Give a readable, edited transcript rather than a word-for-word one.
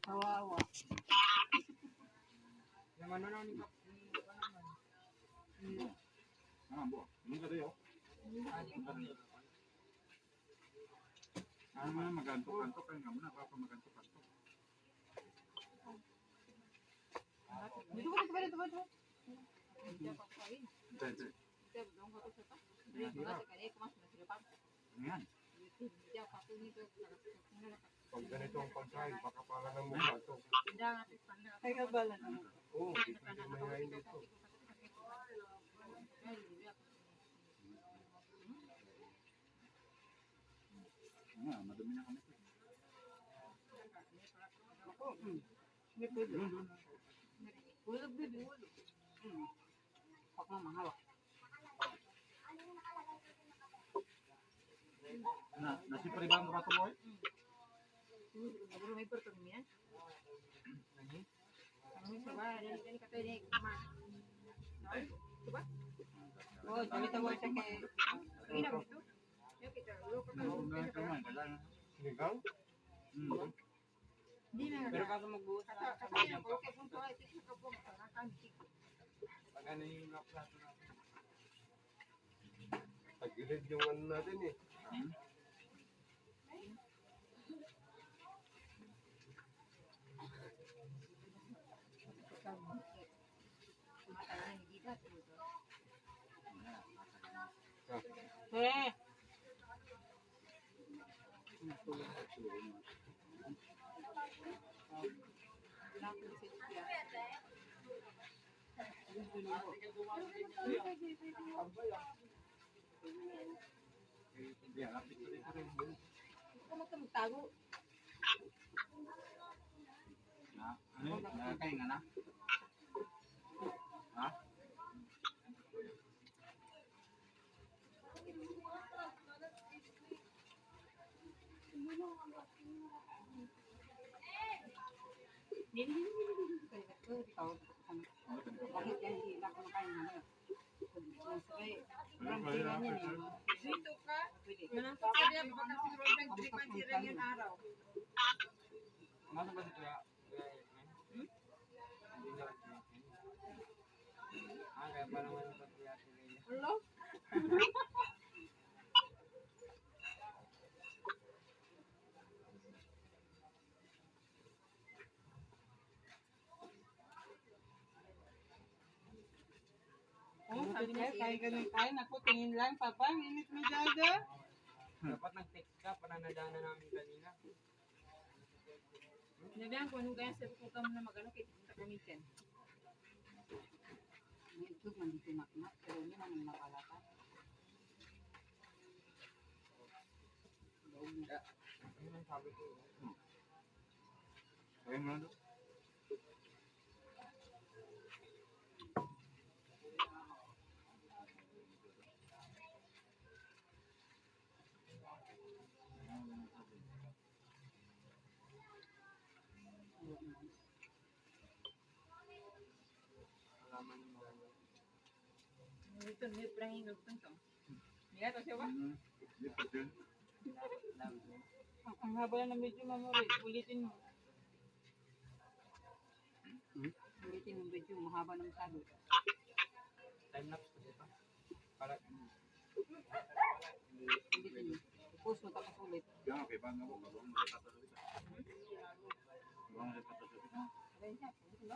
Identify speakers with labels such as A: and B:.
A: Kawawa.
B: Naman na ni Kap.
C: Bu. Ini ka tayo. Ano na maganto-kanto kayo nga muna. Baka maganto-kanto.
A: Dito ko dito ba?
C: Ito. Ayan.
B: Pag ganito ang pagkain, baka pala ng mukha ito.
A: Ay kabala na.
B: Oo, hindi mayayain dito.
C: Madumi na kami.
A: May pwede.
C: Doon.
A: Ulog din, ulog. Huwag mo mahawak.
C: Nasipari ba ang kapato mo eh?
A: Siguro may pertong niya. Ano sa ba? Dali ka tayo ni Kumar. Diba? Oh, dali tayo sa kay... Ina mo ito? Yung kita, ulo ka ka.
B: Sinigang?
A: Hindi na.
B: Pero kaso magbuhos na sa
A: Kasi ako, okay, kung ito ay tignan ka po, nakakangkik.
B: pag ano yung plato natin. Tagilid yung ano natin eh.
A: Eh! Kung magtago,
C: Ano yun? Nakakainga na? Ha?
A: bakit yan hindi na kumakain naman? Dito ka? Manang pagkaya, baka siguro ng 3 months yung araw.
B: Masa ba ito ya? Kaya parang ano ba ito ya?
A: Hello? Sabi niya, kaya ganun tayo. Naku, tingin lang, papa. Minit mo dada.
B: Dapat nag-text ka para nadaanan namin kanina.
A: Sinabihan ko, anong kaya sabi ko kamo na mag-ano, kaya kita kamitin. May itlog man dito makmak, pero hindi man yung napalata.
B: Ano ang sabi ko?
C: Kaya mo na doon?
B: Alaman mo mga.
A: Ito, may pranging nagtang to. Hindi to siya ba?
C: Dito din.
A: Ang haba lang ng video, mamuri. Ulitin mo. Ulitin mo video, mahaba ng masyado.
B: Time lapse ko dito. Para
A: Ulitin mo. Post mo tapos ulit.
C: Yan, okay. Bang ako. Bang mo sa tatas. Bang mo sa tatas.
A: Kaya siya, ulitin ba?